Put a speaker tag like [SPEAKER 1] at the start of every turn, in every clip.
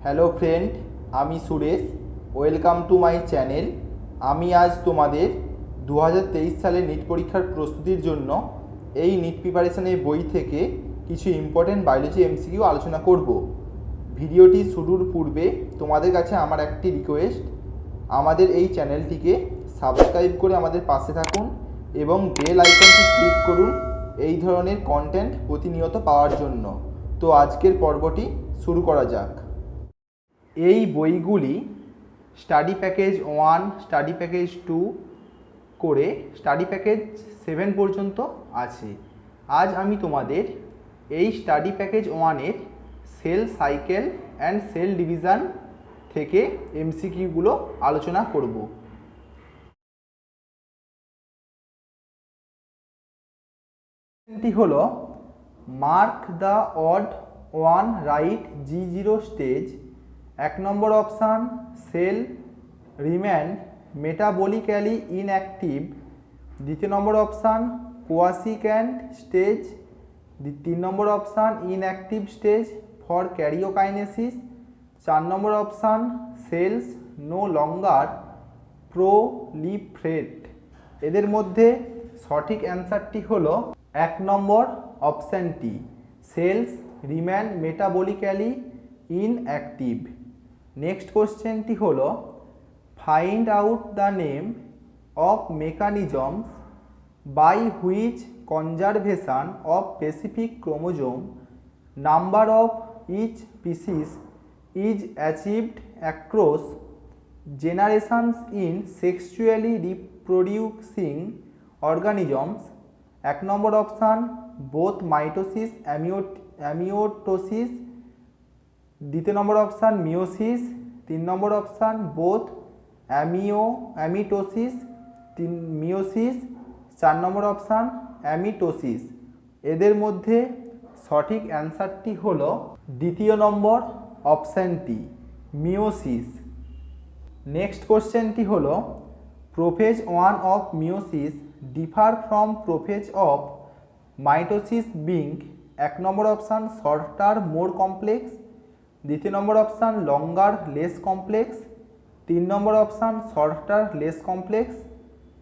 [SPEAKER 1] Hello friend, আমি Suresh. Welcome to my channel. আমি আজ তোমাদের 2023 সালের নিট পরীক্ষার প্রস্তুতির জন্য এই নিট প্রিপারেশনের বই থেকে কিছু ইম্পর্টেন্ট বায়োলজি এমসিকিউ আলোচনা করব। ভিডিওটি শুরুর পূর্বে তোমাদের কাছে আমার একটি রিকোয়েস্ট, আমাদের এই চ্যানেলটিকে সাবস্ক্রাইব করে আমাদের পাশে থাকুন এবং বেল আইকনটি ক্লিক করুন এই ধরনের কন্টেন্ট প্রতিনিয়ত পাওয়ার জন্য। তো আজকের পর্বটি শুরু করা যাক। এই বইগুলি স্টাডি প্যাকেজ 1, স্টাডি প্যাকেজ 2 করে স্টাডি প্যাকেজ 7 পর্যন্ত আছে। আজ আমি তোমাদের এই স্টাডি প্যাকেজ 1-এর cell cycle and cell division থেকে এমসিকিউগুলো আলোচনা করব। হলো mark the odd one right G0 stage. 1 number option cell remain metabolically inactive. 2 number option quiescent stage. 3 number option inactive stage for karyokinesis. 4 number option cells no longer proliferate. এদের মধ্যে সঠিক অ্যান্সারটি হলো 1 নম্বর অপশানটি, cells remain metabolically inactive. Next কোশ্চেনটি হলো find out the name of mechanisms by which conservation of specific chromosome number of each species is achieved across generations in sexually reproducing organisms. 1 number option both mitosis amitosis. 2 number option meiosis. 3 number option both amitosis meiosis. 4 number option amitosis. এদের মধ্যে সঠিক অ্যান্সারটি হলো 2 নম্বর অপশানটি, meiosis. Next কোশ্চেনটি হলো prophase 1 of meiosis differ from prophase of mitosis being. 1 number option shorter more complex. 2 number option longer less complex. 3 number option shorter less complex.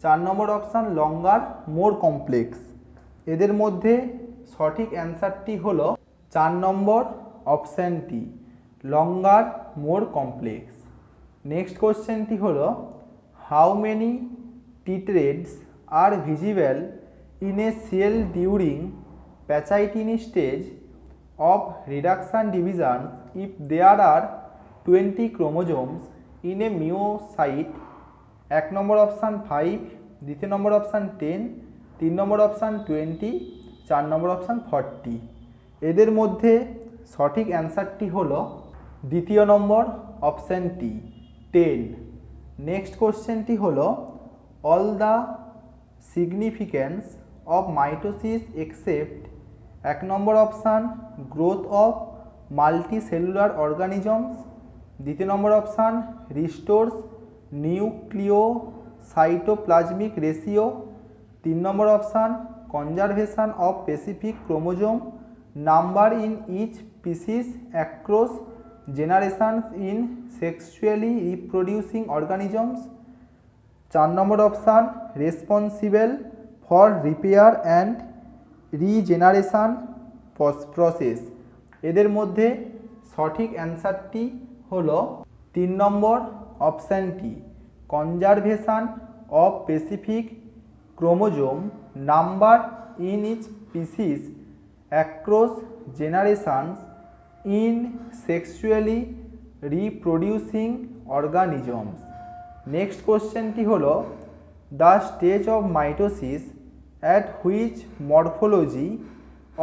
[SPEAKER 1] 4 number option longer more complex. এদের মধ্যে সঠিক অ্যান্সারটি হলো 4 number অপশানটি, লঙ্গার more complex. Next কোশ্চেনটি হলো how many tetrads are visible in a cell during pachytene stage of reduction division if there are 20 chromosomes in a myocyte। 1 number option 5, 2 number option 10, 3 number option 20, 4 number option 40। এদের মধ্যে সঠিক অ্যান্সারটি হলো 2 নম্বর অপশানটি, 10। Next কোশ্চেনটি হলো all the significance of mitosis except 1 number option growth of multicellular organisms. 2 number option restores nucleocytoplasmic ratio. 3 number option conservation of specific chromosome number in each species across generations in sexually reproducing organisms. 4 number option responsible for repair and regeneration process. এদের মধ্যে সঠিক অ্যান্সারটি হলো 3 number অপশানটি, conservation of specific chromosome number in each species across generations in sexually reproducing organisms. Next কোশ্চেনটি হলো the stage of mitosis at which morphology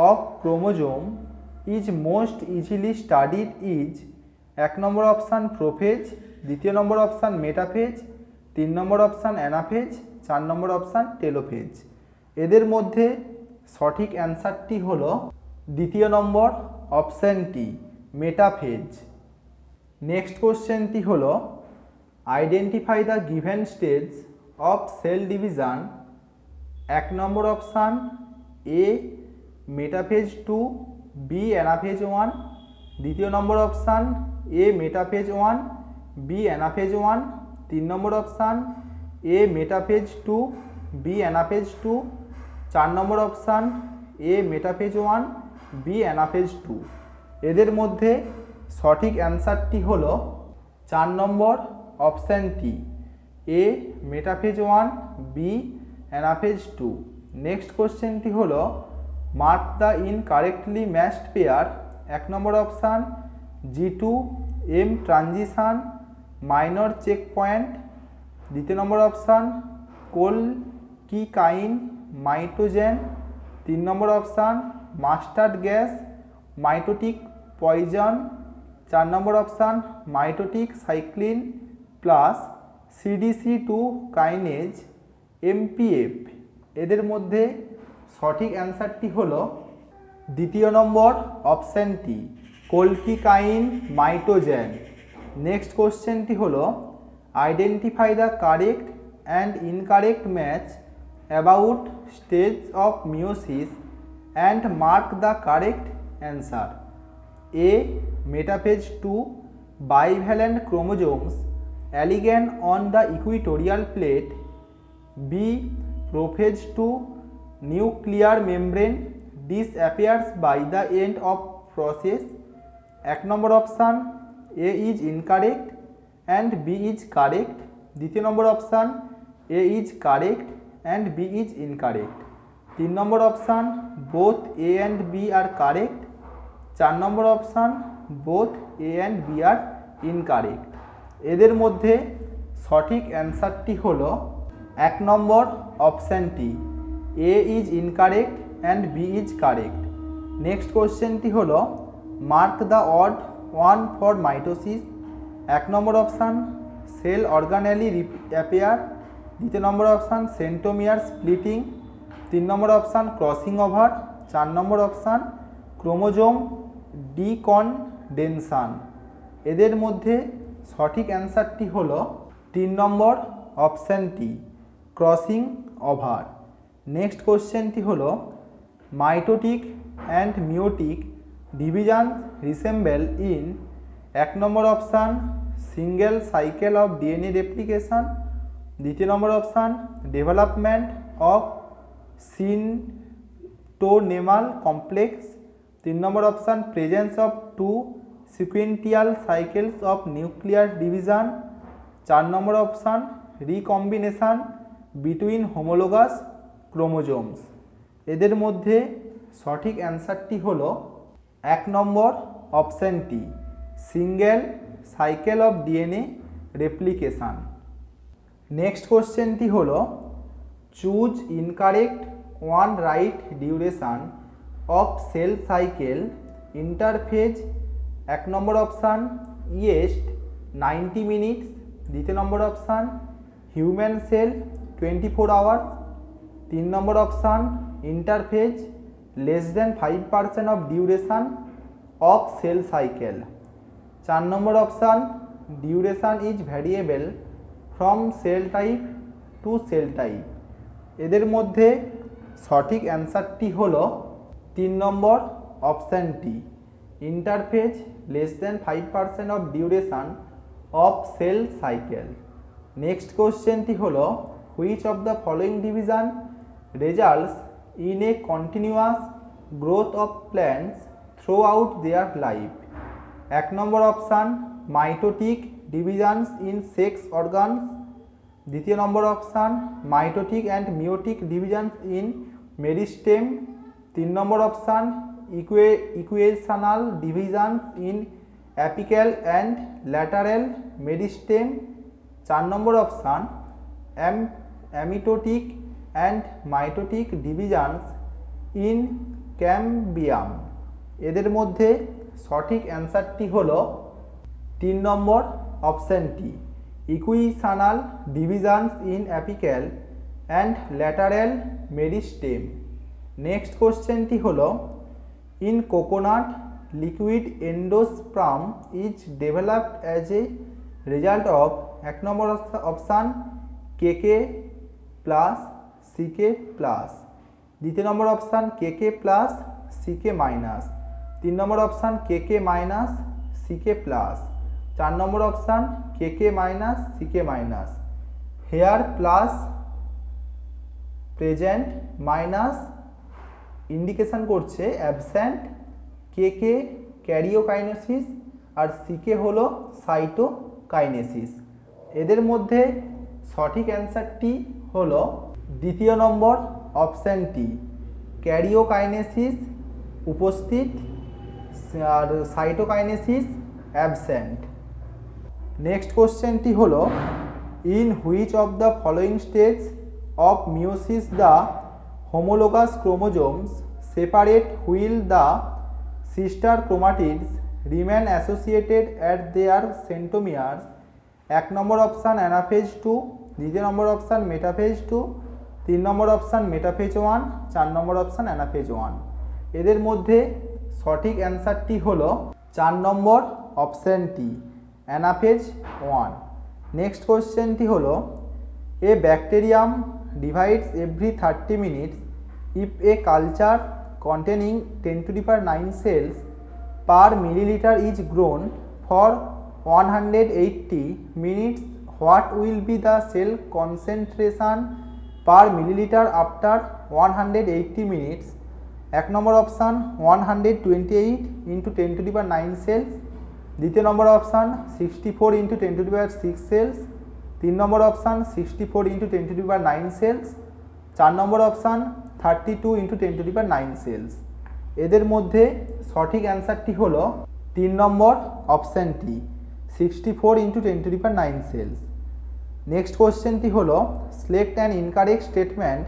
[SPEAKER 1] of chromosome is most easily studied is। 1 number option prophase, 2 number option metaphase, 3 number option anaphase, 4 number option telophase. এদের মধ্যে সঠিক অ্যান্সারটি হলো 2 নম্বর অপশানটি, metaphase. Next কোশ্চেনটি হলো identify the given stage of cell division. 1 number option A metaphase 2, B anaphase 1, 2 number option A metaphase 1 B anaphase 1। 3 number option A metaphase 2 B anaphase 2। 4 number option A metaphase 1 B anaphase 2। এদের মধ্যে সঠিক অ্যান্সারটি হলো 4 number অপশানটি A metaphase 1 B anaphase 2। Next কোশ্চেনটি হলো mark the incorrectly matched pair. 1 number option G2 M transition minor check point. 2 number option colchicine mitogen. 3 number option mustard gas mitotic poison. 4 number option mitotic cyclin plus CDC2 kinase MPF। এদের মধ্যে সঠিক অ্যান্সারটি হলো 2 নম্বর অপশানটি কোলকিকাইন মাইটোজেন। Next কোশ্চেনটি হলো identify the correct and incorrect match about stage of meiosis and mark the correct answer. A metaphase 2 bivalent chromosomes elegant on the equatorial plate। B prophase 2 nuclear membrane disappears by the end of process। 1 number option A is incorrect and B is correct। 2 number option A is correct and B is incorrect। 3 number option both A and B are correct। 4 number option both A and B are incorrect। এদের মধ্যে সঠিক অ্যান্সারটি হলো 1 number অপশানটি A is incorrect and B is correct। Next কোশ্চেনটি হলো mark the odd one for mitosis. 1 number option cell organelle appear. 2 number option centromere splitting. 3 number option crossing over. 4 number option chromosome decondensation. এদের মধ্যে সঠিক অ্যান্সারটি হলো 3 number অপশানটি crossing over. Next কোশ্চেনটি হলো mitotic and meiotic division resemble in. 1 number option single cycle of DNA replication. 2 number option development of synaptonemal complex. 3 number option presence of 2 sequential cycles of nuclear division. 4 number option recombination between homologous chromosomes. এদের মধ্যে সঠিক অ্যান্সারটি হলো 1 number অপশানটি single cycle of DNA replication. Next কোশ্চেনটি হলো choose incorrect one right duration of cell cycle interphase. 1 number option yeast 90 minutes. 2 number option human cell 24 hours. 3 number option interphase less than 5% of duration of cell cycle. 4 number option duration is variable from cell type to cell type. এদের মধ্যে সঠিক অ্যান্সারটি হলো 3 number অপশানটি interphase less than 5% of duration of cell cycle. Next কোশ্চেনটি হলো which of the following division results in a continuous growth of plants throughout their life. 1 number option mitotic divisions in sex organs. 2 number option mitotic and meiotic divisions in meristem. 3 number option equational divisions in apical and lateral meristem. 4 number option amitotic and mitotic divisions in cambium. এদের মধ্যে সঠিক অ্যান্সারটি হলো 3 number অপশানটি equational divisions in apical and lateral meristem. Next কোশ্চেনটি হলো in coconut liquid endosperm is developed as a result of 1 number option K K plus সিকে plus. 2 number option K K plus C K minus. 3 number option K K minus C K plus. 4 number option K K minus C K minus, here plus present minus indication করছে absent, K K karyokinesis আর C K হলো cytokinesis. এদের মধ্যে সঠিক অ্যান্সারটি হলো দ্বিতীয় নম্বর অপশানটি, ক্যারিওকাইনেসিস উপস্থিত আর সাইটোকাইনেসিস অ্যাবসেন্ট। নেক্সট কোশ্চেনটি হলো, in which of the following stage of meiosis the homologous chromosomes separate while the sister chromatids remain associated at their centromeres? 1 number option anaphase 2, দ্বিতীয় number option metaphase 2, 3 number option metaphase 1, 4 number option anaphase 1। এদের মধ্যে সঠিক অ্যান্সারটি হলো 4 number অপশানটি, anaphase 1। Next কোশ্চেনটি হলো, a bacterium divides every 30 minutes if a culture containing 10⁹ cells per milliliter is grown for 180 minutes. What will be the cell concentration per milliliter after 180 minutes? 1 number option 128 into 10⁹ cells, দ্বিতীয় number option 64 into 10⁶ cells, 3 number option 64 into 10⁹ cells, 4 number option 32 into 10⁹ cells। এদের মধ্যে সঠিক অ্যান্সারটি হলো 3 number অপশানটি, 64 into 10⁹ cells। Next কোশ্চেনটি হলো, select an incorrect statement,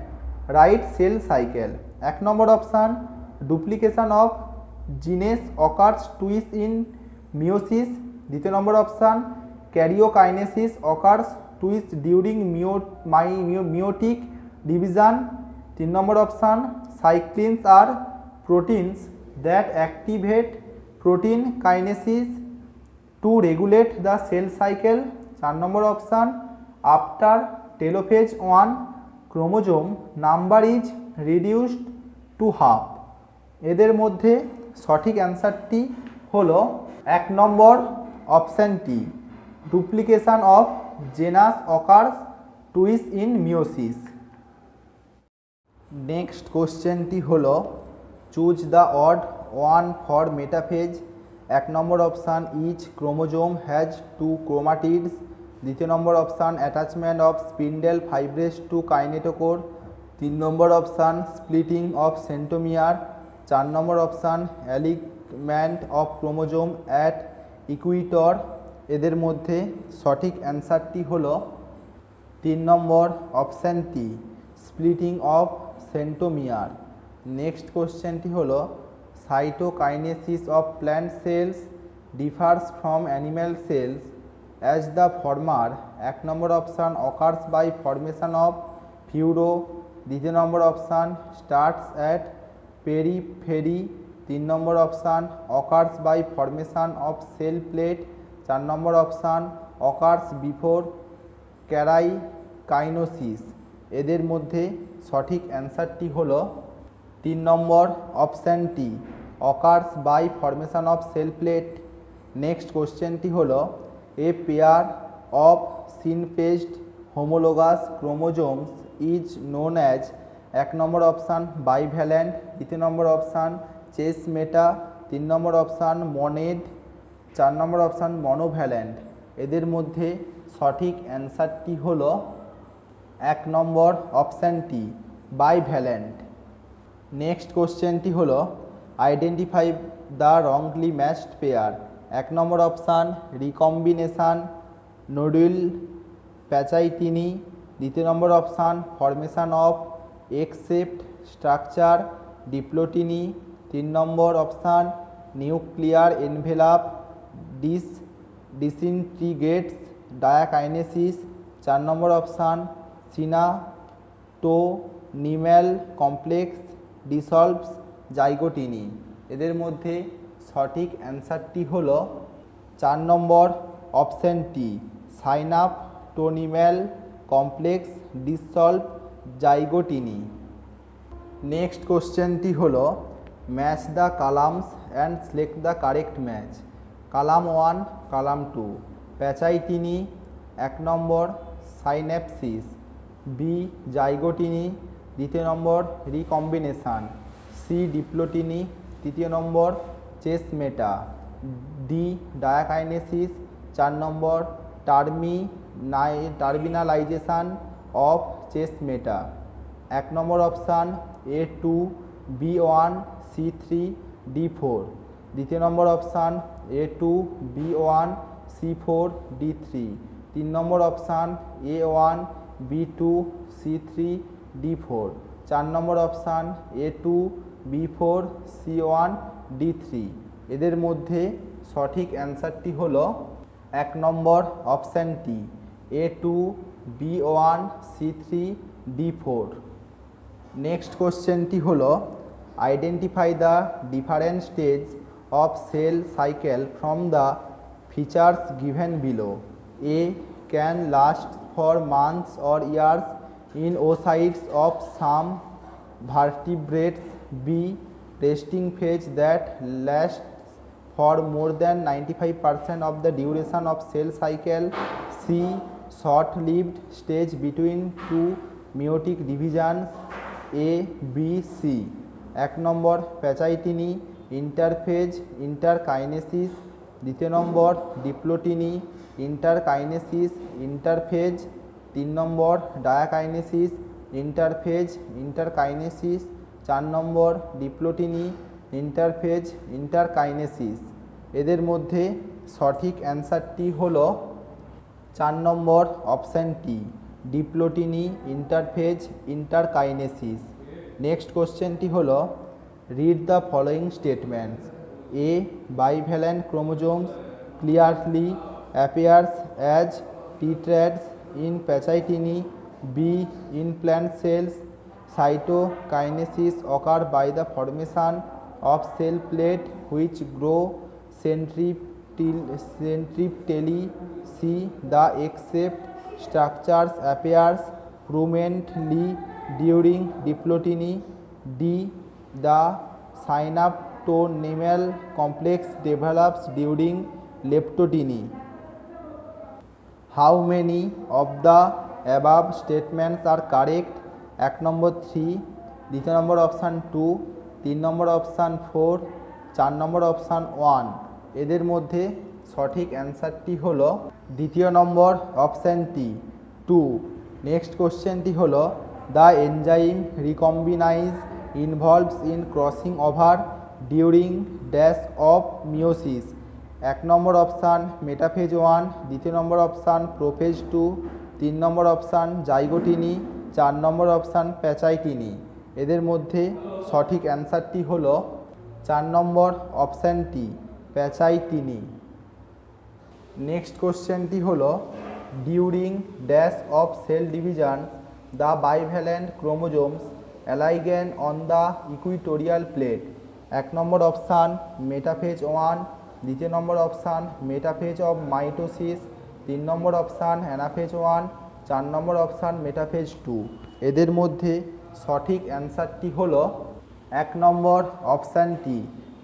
[SPEAKER 1] right cell cycle. 1 number option duplication of genes occurs twice in meiosis, দ্বিতীয় number option karyokinesis occurs twice during meiotic division, 3 number option cyclins are proteins that activate protein kinases to regulate the cell cycle, 4 number option after telophase 1 chromosome number is reduced to half. এদের মধ্যে সঠিক অ্যান্সারটি হলো 1 number অপশানটি, duplication of genes occurs twice in meiosis. Next কোশ্চেনটি হলো, choose the odd one for metaphase. 1 number option each chromosome has 2 chromatids, দ্বিতীয় number option attachment of spindle fibres to kinetochore, 3 number option splitting of centromere, 4 number option alignment of chromosome at equator. এদের মধ্যে সঠিক অ্যান্সারটি হলো 3 number অপশানটি, splitting of centromere. Next কোশ্চেনটি হলো, cytokinesis of plant cells differs from animal cells as the former. 1 number option occurs by formation of furrow, দ্বিতীয় number option starts at periphery, 3 number option occurs by formation of cell plate, 4 number option occurs before karyokinesis. এদের মধ্যে সঠিক অ্যান্সারটি হলো 3 number অপশানটি, occurs by formation of cell plate. Next কোশ্চেনটি হলো, a pair of synapsed homologous chromosomes is known as. 1 number option bivalent, দ্বিতীয় number option chess মেটা, 3 number option মনেড, 4 number option monovalent. এদের মধ্যে সঠিক অ্যান্সারটি হলো 1 নম্বর অপশানটি, বাইভ্যালেন্ট। নেক্সট কোশ্চেনটি হলো, identify the wrongly matched pair. 1 number option recombination nodule pachytene, দ্বিতীয় number option formation of X shaped structure diplotene, 3 number option nuclear envelope disintegrates diakinesis, 4 number option synaptonemal complex dissolves zygotene. এদের মধ্যে সঠিক অ্যান্সারটি হলো 4 number অপশানটি, synaptonemal complex dissolve zygotene. Next কোশ্চেনটি হলো, match the columns and select the correct match. Column 1 column 2। Pachytene 1 number synapsis, B জাইগোটিনি দ্বিতীয় number recombination, C diplotene তৃতীয় number chiasmata, D diakinesis 4 number terminalization of chiasmata. 1 number option A2 B1 C3 D4, দ্বিতীয় number option A2 B1 C4 D3, 3 number option A1 B2 C3 D4, 4 number option A2 B4 C1 D3। এদের মধ্যে সঠিক অ্যান্সারটি হলো 1 number অপশানটি A2 B1 C3 D4। Next কোশ্চেনটি হলো identify the different stage of cell cycle from the features given below. A can last for months or years in oocytes of some vertebrates, B resting phase that lasts for more than 95% of the duration of cell cycle, C short-lived stage between two meiotic divisions, A B C। 1 number pachytene interphase interkinesis, দ্বিতীয় number diplotene interkinesis interphase, 3 number diakinesis interphase interkinesis, 4 number diplotene interphase interkinesis. এদের মধ্যে সঠিক অ্যান্সারটি হলো 4 number অপশানটি ডিপ্লোটিনি interphase ইন্টারকাইনেসিস। Next কোশ্চেনটি হলো read the following statements. A bivalent chromosomes clearly appears as tetrads in Pachytini, B in plant cells cytokinesis occur by the formation of cell plate which grow centripetally, C the X-shaped structures appears prominently during diploteny, D the synaptonemal complex develops during leptoteny। How many of the above statements are correct? 1 নম্বর 3, দ্বিতীয় number option 2, 3 number option 4, 4 number option 1। এদের মধ্যে সঠিক অ্যান্সারটি হলো দ্বিতীয় নম্বর অপশানটি 2। Next কোশ্চেনটি হলো the enzyme recombinase involves in crossing over during dash of meiosis. 1 number option metaphase 1, দ্বিতীয় number option prophase 2, 3 number option zygotene, 4 number option pachytene. এদের মধ্যে সঠিক অ্যান্সারটি হলো 4 নম্বর অপশানটি প্যাচাইটিনি। নেক্সট কোশ্চেনটি হলো during dash of cell division the bivalent chromosomes align on the equatorial plate। 1 number option metaphase 1, দ্বিতীয় number option metaphase of mitosis, 3 number option anaphase 1, 4 number option metaphase 2। এদের মধ্যে সঠিক অ্যান্সারটি হলো 1 নম্বর অপশানটি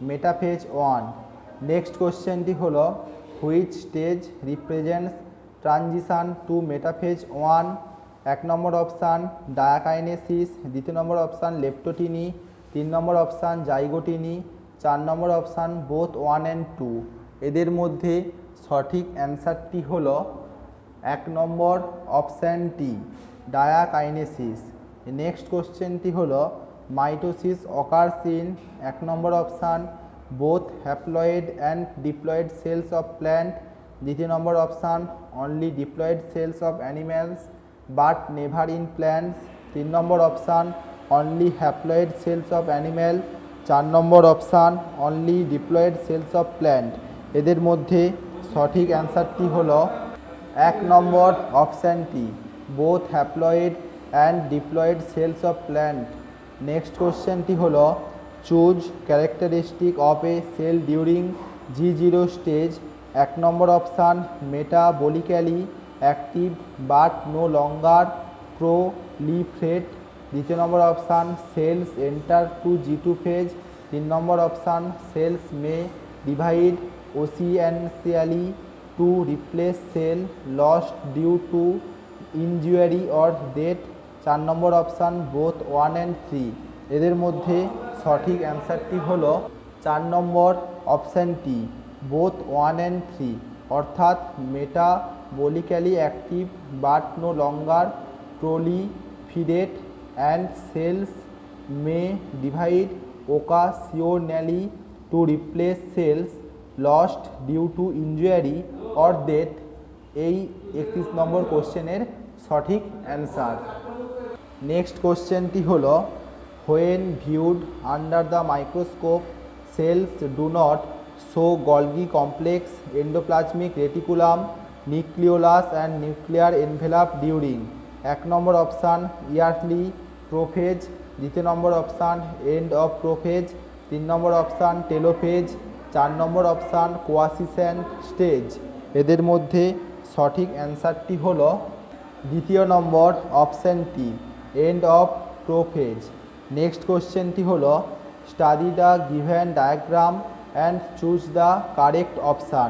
[SPEAKER 1] মেটাফেজ 1। নেক্সট কোশ্চেনটি হলো which stage represents transition to metaphase 1। 1 number option diakinesis, দ্বিতীয় number option leptotene, 3 number option zygotene, 4 number option both 1 and 2। এদের মধ্যে সঠিক অ্যান্সারটি হলো 1 নম্বর অপশানটি ডায়াকাইনেসিস। নেক্সট কোশ্চেনটি হলো mitosis occurs in 1 number option both haploid and diploid cells of plant, দ্বিতীয় number option only diploid cells of animals but never in plants, 3 number option only haploid cells of animal, 4 number option only diploid cells of plant. এদের মধ্যে সঠিক অ্যান্সারটি হলো 1 number অপশানটি both haploid and diploid cells of plant. Next কোশ্চেনটি হলো choose characteristic of a cell during G0 stage. 1 number option metabolically active but no longer proliferate, দ্বিতীয় number option cells enter to G2 phase, 3 number option cells may divide essentially to replace cell lost due to injury or death। 4 number option both 1 and 3। এদের মধ্যে সঠিক অ্যান্সারটি হলো 4 number অপশানটি both 1 and 3, অর্থাৎ metabolically active but no longer proliferate and cells may divide occasionally to replace cells lost due to injury or death। এই 31 নম্বর কোশ্চেনের সঠিক অ্যান্সার। নেক্সট কোশ্চেনটি হলো when viewed under the microscope cells do not show Golgi complex, endoplasmic reticulum, nucleolus and nuclear envelope during। 1 number option early prophase, 2 number option end of prophase, 3 number option telophase, 4 number option quiescent stage. এদের মধ্যে সঠিক অ্যান্সারটি হলো 2 নম্বর অপশানটি and of prophase. Next কোশ্চেনটি হলো study the given diagram and choose the correct option.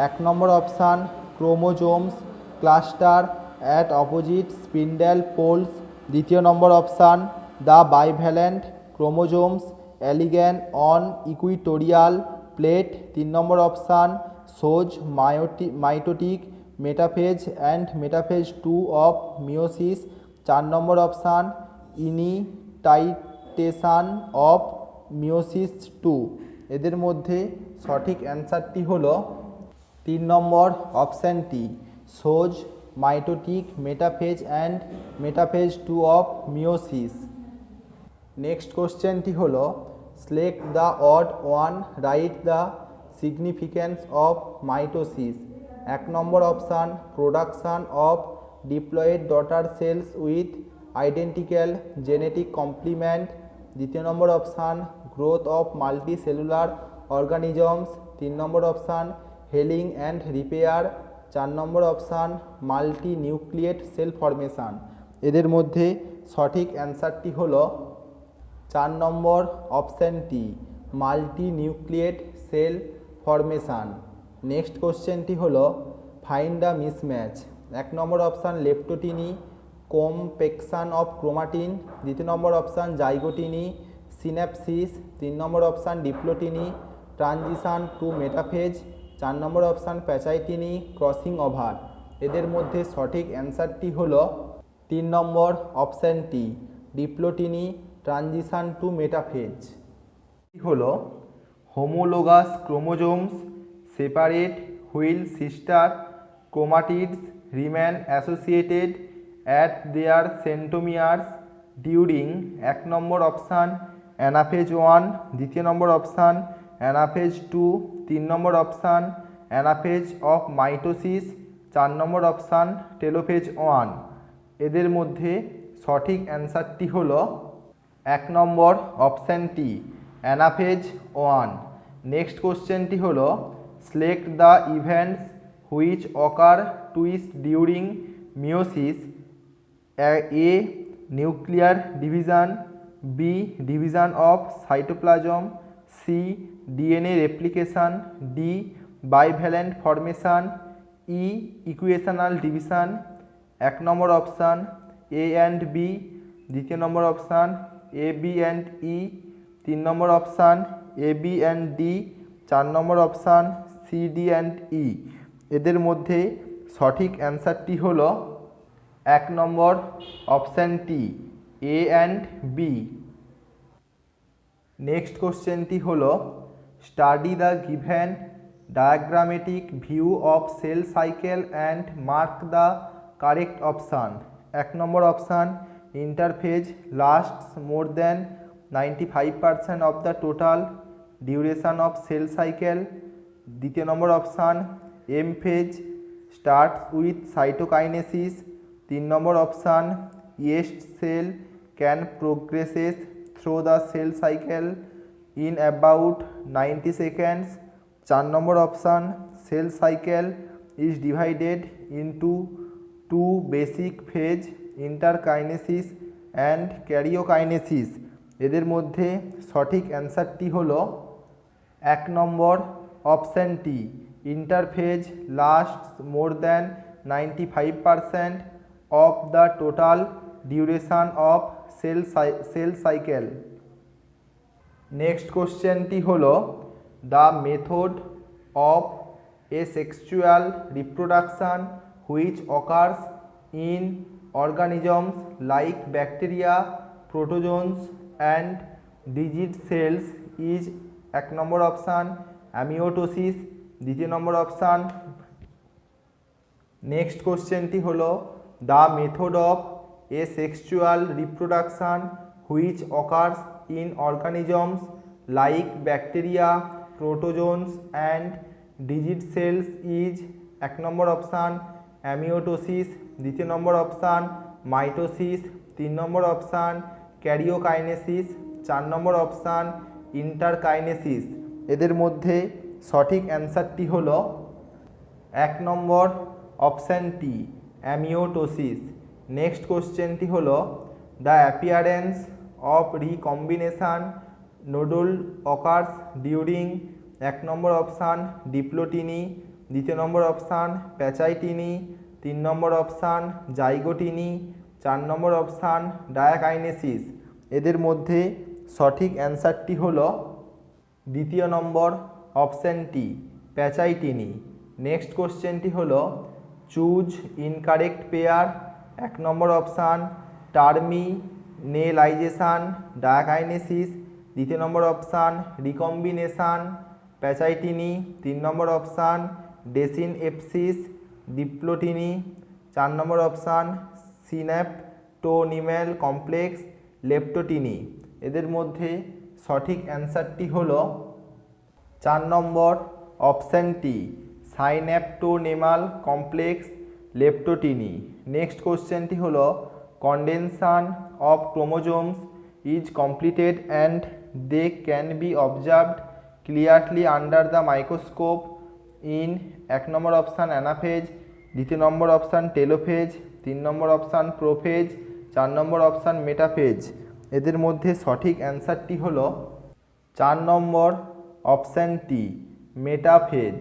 [SPEAKER 1] 1 number option chromosomes cluster at opposite spindle poles, 2 number option the bivalent chromosomes align on equatorial plate, 3 number option shows mitotic metaphase and metaphase 2 of meiosis, 4 number option initiation of meiosis 2। এদের মধ্যে সঠিক অ্যান্সারটি হলো 3 number অপশানটি shows mitotic metaphase and metaphase 2 of meiosis. Next কোশ্চেনটি হলো select the odd one, right the significance of mitosis. 1 number option production of diploid daughter cells with identical genetic complement, 2 number option growth of multicellular organisms, 3 number option healing and repair, 4 number option multinucleate cell formation. এদের মধ্যে সঠিক অ্যান্সারটি হলো 4 number অপশানটি multinucleate cell formation. Next কোশ্চেনটি হলো find the mismatch. 1 number option leptotene compaction of chromatin, 2 number option জাইগোটিনি synapses, 3 number option diplotene transition to metaphase, 4 number option pachytene crossing over. এদের মধ্যে সঠিক অ্যান্সারটি হলো 3 নম্বর অপশানটি ডিপ্লোটিনি ট্রানজিশান টু মেটাফেজ। হলো homologous chromosomes separate while sister chromatids remain associated at their centromeres during. 1 number option anaphase 1, 2 number option anaphase 2, 3 number option anaphase of mitosis, 4 number option telophase 1। এদের মধ্যে সঠিক অ্যান্সারটি হলো 1 number অপশানটি anaphase 1। Next কোশ্চেনটি হলো select the events which occur twice during meiosis. A nuclear division, B division of cytoplasm, C DNA replication, D bivalent formation, E equational division. 1 number option A and B, 2 number option A B and E, 3 number option A B and D, 4 number option C D and E. এদের মধ্যে সঠিক অ্যান্সারটি হলো 1 number অপশানটি এ and B. Next কোশ্চেনটি হলো study the given diagrammatic view of cell cycle and mark the correct option. 1 number option interphase lasts more than 95% of the total duration of cell cycle, 2 number option M phase starts with cytokinesis, 3 number option yeast cell can progresses through the cell cycle in about 90 seconds, 4 number option cell cycle is divided into 2 basic phase, interkinesis and karyokinesis। এদের মধ্যে সঠিক অ্যান্সারটি হলো 1 নম্বর Option T, interphase lasts more than 95% of the total duration of cell cycle. Next কোশ্চেনটি হলো the method of asexual reproduction which occurs in organisms like bacteria, protozoans and digit cells is এক number option অ্যামিওটোসিস, দ্বিতীয় number option. Next কোশ্চেনটি হলো the method of asexual reproduction which occurs in organisms like bacteria, protozoans and digit cells is এক number option অ্যামিওটোসিস, দ্বিতীয় number option mitosis, তিন number option karyokinesis, চার number option ইন্টারকাইনেসিস। এদের মধ্যে সঠিক অ্যান্সারটি হলো এক নম্বর অপশান টি অ্যামিওটোসিস। নেক্সট কোশ্চেনটি হলো the appearance of recombination nodule occurs during এক নম্বর অপশান ডিপ্লোটিনি, দ্বিতীয় নম্বর অপশান প্যাচাইটিনি, তিন নম্বর অপশান জাইগোটিনি, চার নম্বর অপশান ডায়াকাইনেসিস। এদের মধ্যে সঠিক অ্যান্সারটি হলো দ্বিতীয় নম্বর অপশান টি প্যাচাইটিনি। নেক্সট কোশ্চেনটি হলো চুজ ইনকারেক্ট পেয়ার। এক নম্বর অপশান টার্মিনেলাইজেশান ডায়াকাইনেসিস, দ্বিতীয় নম্বর অপশান রিকম্বিনেশান প্যাচাইটিনি, তিন নম্বর অপশান ডেসিনএপসিস ডিপ্লোটিনি, চার নম্বর অপশান সিন্যাপটোনিম্যাল কমপ্লেক্স লেপ্টোটিনি। এদের মধ্যে সঠিক অ্যান্সারটি হলো চার নম্বর অপশান টি সাইন্যাপটোনেমাল কমপ্লেক্স লেপ্টোটিনি। নেক্সট কোশ্চেনটি হলো condensation of chromosomes is completed and they can be observed clearly under the microscope in এক নম্বর অপশান অ্যানাফেজ, দ্বিতীয় নম্বর অপশান টেলোফেজ, তিন নম্বর অপশান প্রোফেজ, চার নম্বর অপশান মেটাফেজ। এদের মধ্যে সঠিক অ্যান্সারটি হলো চার নম্বর অপশান টি মেটাফেজ।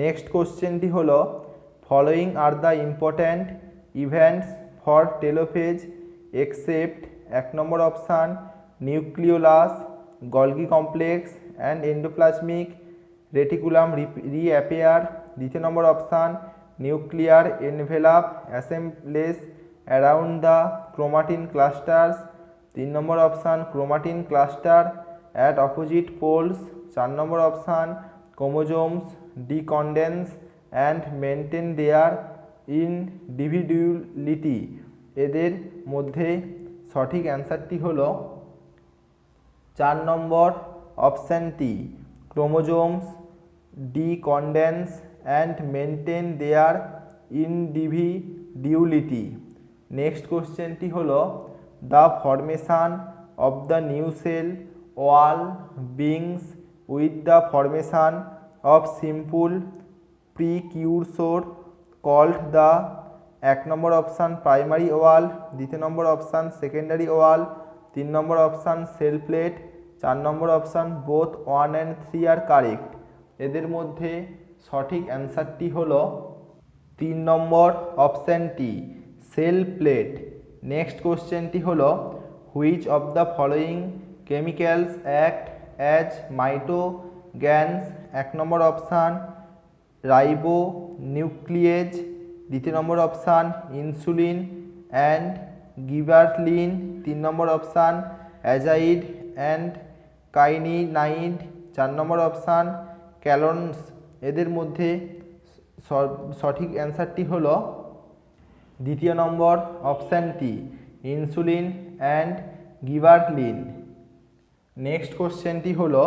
[SPEAKER 1] নেক্সট কোশ্চেনটি হলো following are the important events for telophase except এক number option nucleolus, Golgi complex and endoplasmic reticulum reappear, দ্বিতীয় number option nuclear envelope assembles around the chromatin clusters, তিন number option chromatin cluster at opposite poles, চার number option chromosomes decondense and maintain their individuality. এদের মধ্যে সঠিক অ্যান্সারটি হলো চার number option টি chromosomes decondense and maintain their ইনডিভিডুয়ালিটি। Next কোশ্চেনটি হলো the formation of the new cell wall begins with the formation of simple precursor called the এক নম্বর অপশান প্রাইমারি ওয়াল, দ্বিতীয় নম্বর অপশান সেকেন্ডারি ওয়াল, তিন নম্বর অপশান সেল প্লেট, চার number option both 1 and 3 are correct. এদের মধ্যে সঠিক অ্যান্সারটি হলো তিন নম্বর অপশান টি সেল প্লেট। নেক্সট কোশ্চেনটি হলো which of the following chemicals act as mitogens এক নম্বর অপশান রাইবো নিউক্লিয়েজ, দ্বিতীয় number option insulin and gibberellin, তিন number option azide and kinetin, চার নম্বর অপশান ক্যালনস। এদের মধ্যে সঠিক অ্যান্সারটি হলো দ্বিতীয় নম্বর অপশান টি ইনসুলিন অ্যান্ড গিবারলিন। নেক্সট কোশ্চেনটি হলো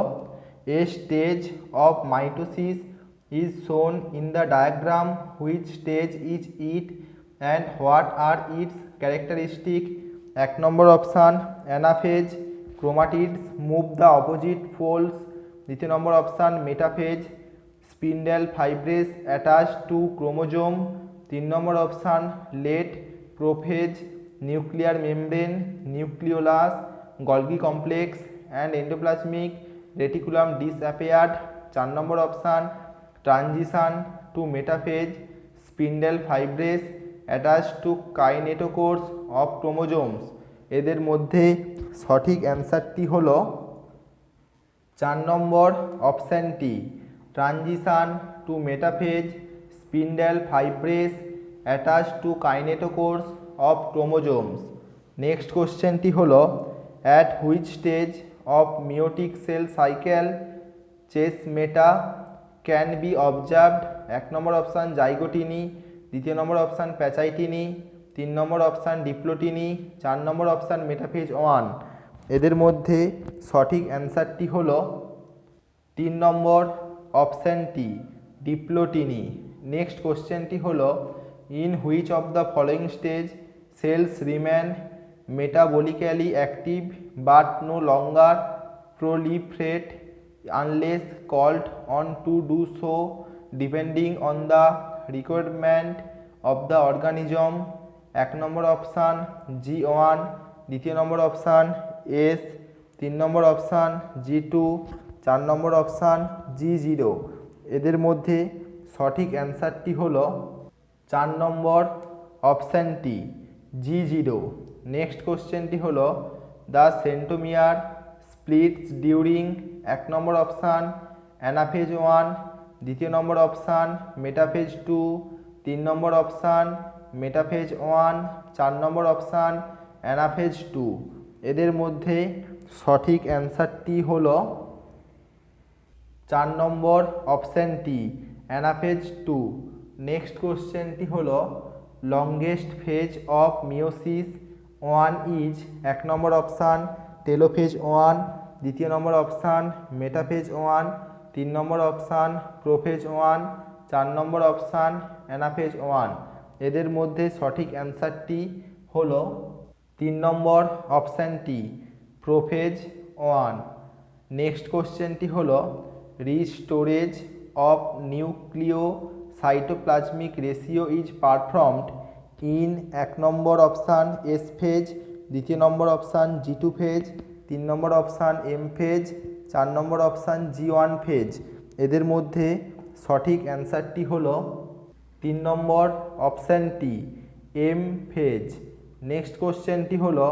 [SPEAKER 1] a stage of mitosis is shown in the diagram, which stage is it and what are its characteristic? এক number option anaphase, chromatids move the opposite poles, দ্বিতীয় number option metaphase, spindle fibres attach to chromosome, তিন number option late prophase, nuclear membrane, nucleolus, Golgi complex and endoplasmic reticulum disappeared, 4 number option transition to metaphase spindle fibres attach to kinetochores of chromosomes. এদের মধ্যে সঠিক অ্যান্সারটি হলো 4 number অপশানটি transition to metaphase spindle fibres attach to kinetochores of chromosomes. Next কোশ্চেনটি হলো at which stage of meiotic cell cycle chiasmata can be observed. 1 number option zygotene, 2 number option pachytene, 3 number option diplotene, 4 number option metaphase 1। এদের মধ্যে সঠিক অ্যান্সারটি হলো 3 number অপশানটি ডিপ্লোটিনি। Next কোশ্চেনটি হলো in which of the following stage cells remain metabolically active but no longer proliferate unless called on to do so depending on the requirement of the organism। 1 number option G1, 2 number option S, 3 number option G2, 4 number option G0। এদের মধ্যে সঠিক অ্যান্সারটি হলো 4 number অপশানটি G0। Next কোশ্চেনটি হলো the centromere splits during 1 number option anaphase 1, 2 number option metaphase 2, 3 number option metaphase 1, 4 number option anaphase 2। এদের মধ্যে সঠিক অ্যান্সারটি হলো 4 নম্বর অপশানটি অ্যানাফেজ 2। নেক্সট কোশ্চেনটি হলো longest phase of meiosis 1 is 1 number option telophase 1, 2 number option metaphase 1, 3 number option prophase 1, 4 number option anaphase 1। এদের মধ্যে সঠিক অ্যান্সারটি হলো 3 নম্বর অপশানটি প্রোফেজ 1। নেক্সট কোশ্চেনটি হলো restoration of nucleocytoplasmic ratio is performed in 1 number option S phase, 2 number option G2 phase, 3 number option M phase, 4 number option G1 phase. এদের মধ্যে সঠিক অ্যান্সারটি হলো 3 নম্বর অপশানটি এম ফেজ। নেক্সট কোশ্চেনটি হলো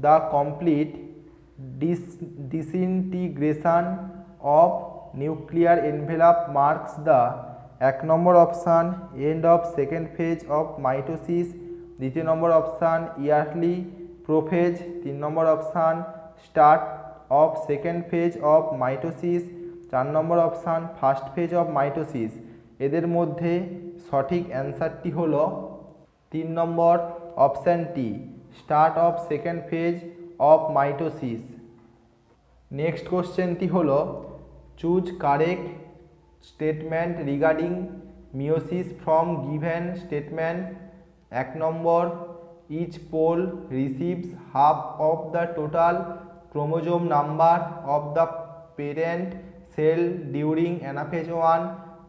[SPEAKER 1] the complete disintegration of nuclear envelope marks the 1 number option end of second phase of mitosis, 2 number option early prophase, 3 number option start of second phase of mitosis, 4 number option first phase of mitosis. এদের মধ্যে সঠিক অ্যান্সারটি হলো 3 number অপশানটি start of second phase of mitosis. Next কোশ্চেনটি হলো choose correct statement regarding meiosis from given statement. 1 number each pole receives half of the total chromosome number of the parent cell during anaphase 1,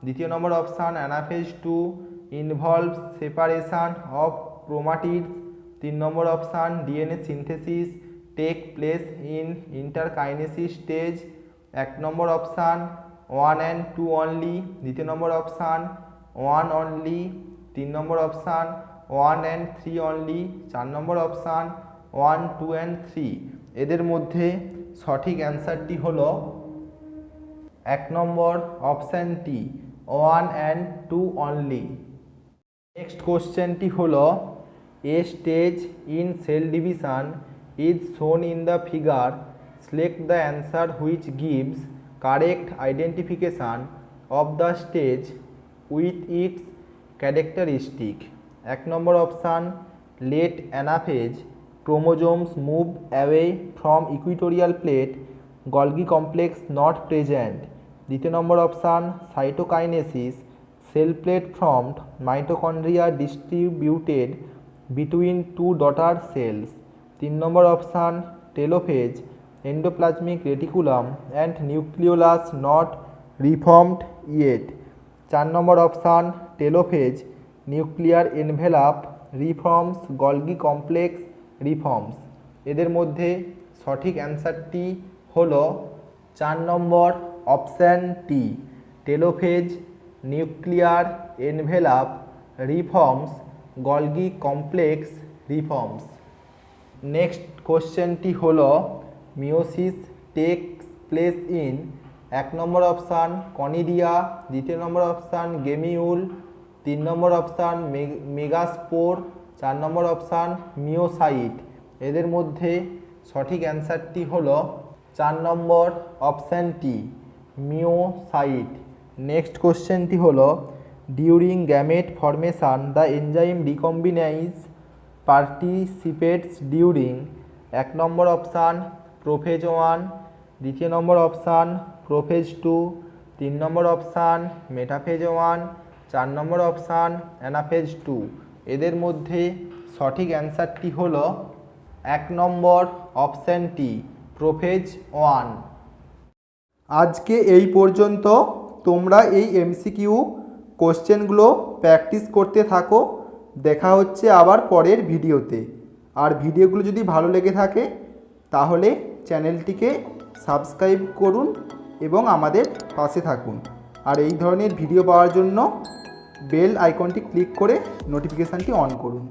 [SPEAKER 1] 2 number option anaphase 2 involves separation of chromatids, 3 number option DNA synthesis take place in interkinesis stage. 1 number option 1 and 2 only, 2 number option 1 only, 3 number option 1 and 3 only, 4 number option 1, 2 and 3। এদের মধ্যে সঠিক অ্যান্সারটি হলো 1 number অপশানটি 1 and 2 only. Next কোশ্চেনটি হলো a stage in cell division is shown in the figure, select the answer which gives correct identification of the stage with its characteristic. 1 number option late anaphase chromosomes move away from equatorial plate, Golgi complex not present, 2 number option cytokinesis cell plate formed, mitochondria distributed between 2 daughter cells, 3 number option telophase endoplasmic reticulum and nucleolus not reformed yet, 4 number option telophase nuclear envelope reforms, Golgi complex reforms. এদের মধ্যে সঠিক অ্যান্সারটি হলো 4 number option টি telophase, nuclear envelope reforms, Golgi complex reforms. Next কোশ্চেনটি হলো meiosis takes place in 1 number option conidia, 2 number option gemmule, 3 number option megaspore, 4 number option meiocyte. এদের মধ্যে সঠিক অ্যান্সারটি হলো 4 নম্বর অপশানটি মিওসাইট। নেক্সট কোশ্চেনটি হলো during gamete formation the enzyme recombinase participates during 1 number option prophase 1, 2 number option prophase 2, 3 number option metaphase 1, 4 number option anaphase 2। এদের মধ্যে সঠিক অ্যান্সারটি হলো 1 নম্বর অপশানটি প্রোফেজ 1। আজকে এই পর্যন্ত। তোমরা এই এমসিকিউ কোশ্চেনগুলো প্র্যাকটিস করতে থাকো। দেখা হচ্ছে আবার পরের ভিডিওতে। আর ভিডিওগুলো যদি ভালো লেগে থাকে তাহলে চ্যানেলটিকে সাবস্ক্রাইব করুন এবং আমাদের পাশে থাকুন। আর এই ধরনের ভিডিও পাওয়ার জন্য বেল আইকনটি ক্লিক করে নোটিফিকেশানটি অন করুন।